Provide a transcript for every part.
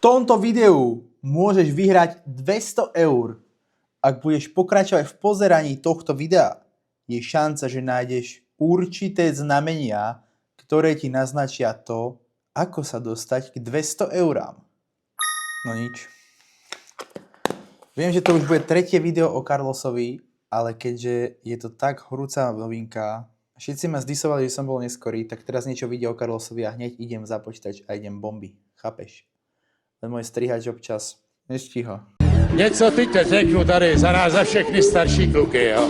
tomto videu môžeš vyhrať 200 €. Ak budeš pokračovať v pozeraní tohto videa, je šanca, že nájdeš určité znamenia, ktoré ti naznačia to, ako sa dostať k 200 €. No nič. Viem, že to už bude tretie video o Carlosovi, ale keďže je to tak horúca novinka, všetci ma zdisovali, že som bol neskorý, tak teraz niečo vidia o Carlosovi a hneď idem za počítač a idem bomby. Chápeš? Len môj strihač občas nestíha. Něco ty tě řeknu tady za nás, za všechny starší kluky, jo.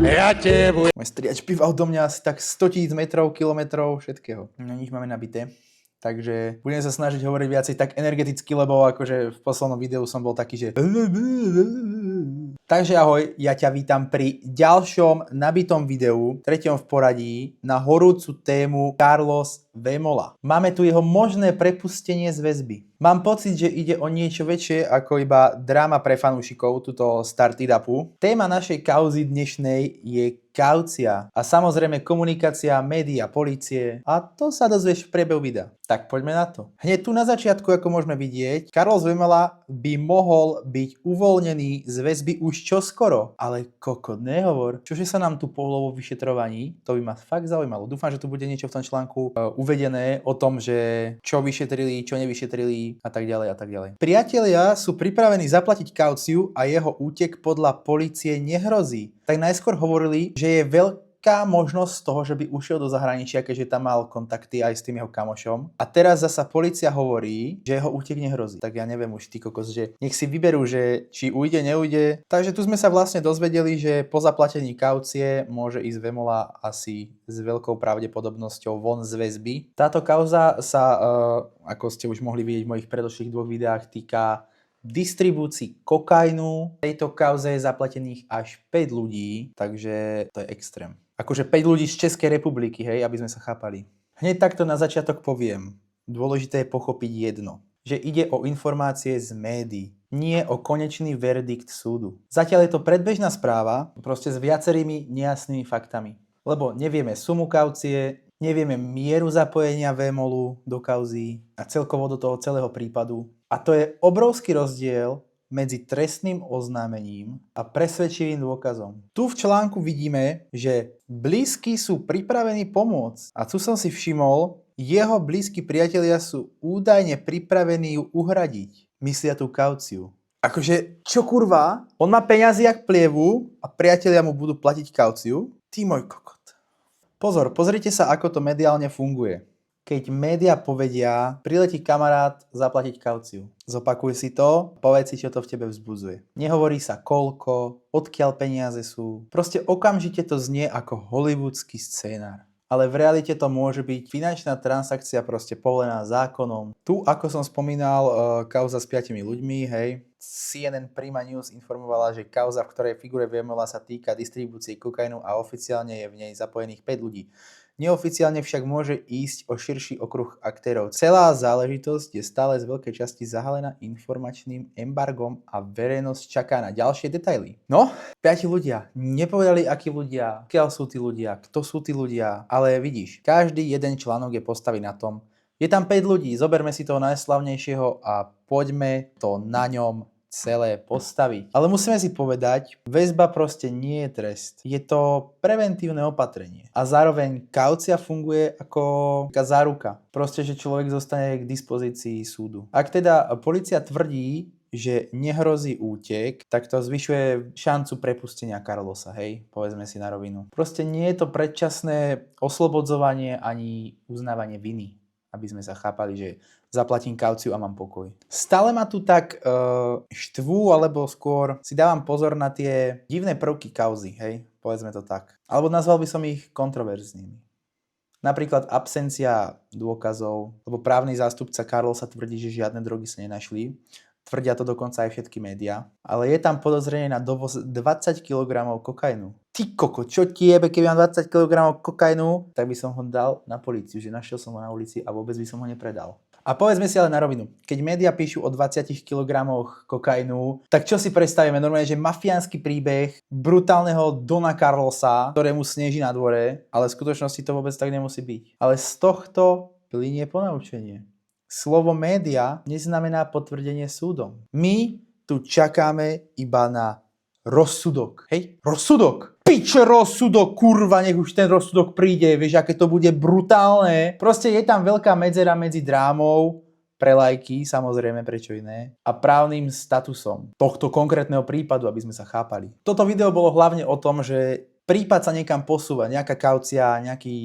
Já tě budu... Môj strihač býval do mňa asi tak 100 000 metrov, kilometrov, všetkého. No nič máme nabité. Takže budem sa snažiť hovoriť viacej tak energeticky, lebo akože v poslednom videu som bol taký, že... Takže ahoj, ja ťa vítam pri ďalšom nabitom videu, treťom v poradí, na horúcu tému Carlos Vémola. Máme tu jeho možné prepustenie z väzby. Mám pocit, že ide o niečo väčšie ako iba dráma pre fanúšikov, túto Start It Upu. Téma našej kauzy dnešnej je kaucia a samozrejme komunikácia, média, polície a to sa dozvieš v priebehu videa. Tak poďme na to. Hneď tu na začiatku, ako môžeme vidieť, Carlos Vémola by mohol byť uvoľnený z väzby už čoskoro, ale kokot nehovor. Čože sa nám tu pohlo vo vyšetrovaní, to by ma fakt zaujímalo. Dúfam, že tu bude niečo v tom článku uvedené o tom, že čo vyšetrili, čo nevyšetrili a tak ďalej a tak ďalej. Priatelia sú pripravení zaplatiť kauciu a jeho útek podľa polície nehrozí. Tak najskôr hovorili, že je veľká možnosť toho, že by ušiel do zahraničia, keďže tam mal kontakty aj s tým jeho kamošom. A teraz zasa polícia hovorí, že jeho útek nehrozí. Tak ja neviem už ty kokos, že nech si vyberú, že či ujde, neujde. Takže tu sme sa vlastne dozvedeli, že po zaplatení kaucie môže ísť Vémola asi s veľkou pravdepodobnosťou von z väzby. Táto kauza sa, ako ste už mohli vidieť v mojich predošlých dvoch videách, týka distribúcii kokainu. V tejto kauze je zaplatených až 5 ľudí, takže to je extrém. Akože 5 ľudí z Českej republiky, hej, aby sme sa chápali. Hneď takto na začiatok poviem. Dôležité je pochopiť jedno. Že ide o informácie z médií, nie o konečný verdikt súdu. Zatiaľ je to predbežná správa, proste s viacerými nejasnými faktami. Lebo nevieme sumu kaucie, nevieme mieru zapojenia Vémolu do kauzy a celkovo do toho celého prípadu. A to je obrovský rozdiel medzi trestným oznámením a presvedčivým dôkazom. Tu v článku vidíme, že blízky sú pripravení pomôcť. A tu som si všimol, jeho blízki priatelia sú údajne pripravení ju uhradiť. Myslia tú kauciu. Akože, čo kurva? On má peňazí jak plievu a priatelia mu budú platiť kauciu? Ty môj kokot. Pozor, pozrite sa, ako to mediálne funguje. Keď média povedia, priletí kamarát zaplatiť kauciu. Zopakuj si to, povedz si, čo to v tebe vzbudzuje. Nehovorí sa koľko, odkiaľ peniaze sú. Proste okamžite to znie ako hollywoodský scénár. Ale v realite to môže byť finančná transakcia proste povolená zákonom. Tu, ako som spomínal, kauza s 5 ľuďmi, hej. CNN Prima News informovala, že kauza, v ktorej figuruje Vémola, sa týka distribúcie kokainu a oficiálne je v nej zapojených 5 ľudí. Neoficiálne však môže ísť o širší okruh aktérov. Celá záležitosť je stále z veľkej časti zahalená informačným embargom a verejnosť čaká na ďalšie detaily. No, 5 ľudia. Nepovedali, akí ľudia, kiaľ sú tí ľudia, kto sú tí ľudia, ale vidíš, každý jeden článok je postavený na tom. Je tam 5 ľudí, zoberme si toho najslavnejšieho a poďme to na ňom celé postaviť. Ale musíme si povedať, väzba proste nie je trest. Je to preventívne opatrenie. A zároveň kaucia funguje ako taká záruka. Proste, že človek zostane k dispozícii súdu. Ak teda polícia tvrdí, že nehrozí útek, tak to zvyšuje šancu prepustenia Carlosa, hej? Povedzme si na rovinu. Proste nie je to predčasné oslobodzovanie ani uznávanie viny, aby sme sa chápali, že zaplatím kauciu a mám pokoj. Stále ma tu tak štvú, alebo skôr si dávam pozor na tie divné prvky kauzy, hej? Povedzme to tak. Alebo nazval by som ich kontroverznými. Napríklad absencia dôkazov, lebo právny zástupca Carlosa tvrdí, že žiadne drogy sa nenašli. Tvrdia to dokonca aj všetky médiá. Ale je tam podozrenie na dovoz 20 kg kokainu. Ty koko, čo ti jebe, keby mám 20 kg kokainu, tak by som ho dal na políciu, že našiel som ho na ulici a vôbec by som ho nepredal. A povedzme si ale na rovinu, keď médiá píšu o 20 kg kokainu, tak čo si predstavíme? Normálne, že mafiánsky príbeh brutálneho Dona Carlosa, ktorému sneží na dvore, ale v skutočnosti to vôbec tak nemusí byť. Ale z tohto plynie ponaučenie. Slovo média neznamená potvrdenie súdom. My tu čakáme iba na rozsudok. Hej? Rozsudok! Piče rozsudok, kurva, nech už ten rozsudok príde, vieš, aké to bude brutálne. Proste je tam veľká medzera medzi drámou, pre lajky, samozrejme, prečo iné, a právnym statusom tohto konkrétneho prípadu, aby sme sa chápali. Toto video bolo hlavne o tom, že prípad sa niekam posúva, nejaká kaucia, nejakí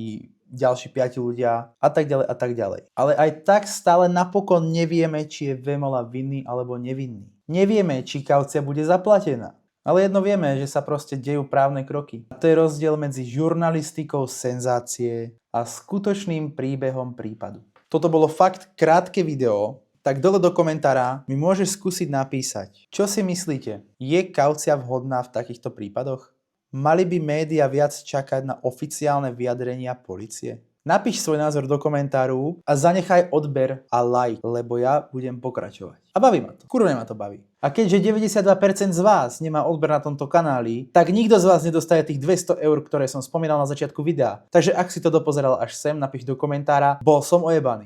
ďalší 5 ľudia a tak ďalej a tak ďalej. Ale aj tak stále napokon nevieme, či je Vémola vinný alebo nevinný. Nevieme, či kaucia bude zaplatená. Ale jedno vieme, že sa proste dejú právne kroky. A to je rozdiel medzi žurnalistikou senzácie a skutočným príbehom prípadu. Toto bolo fakt krátke video, tak dole do komentára mi môžeš skúsiť napísať, čo si myslíte, je kaucia vhodná v takýchto prípadoch? Mali by médiá viac čakať na oficiálne vyjadrenia polície? Napíš svoj názor do komentáru a zanechaj odber a like, lebo ja budem pokračovať. A baví ma to. Kurva ma to baví. A keďže 92% z vás nemá odber na tomto kanáli, tak nikto z vás nedostaje tých 200 eur, ktoré som spomínal na začiatku videa. Takže ak si to dopozeral až sem, napíš do komentára, bol som ojebaný.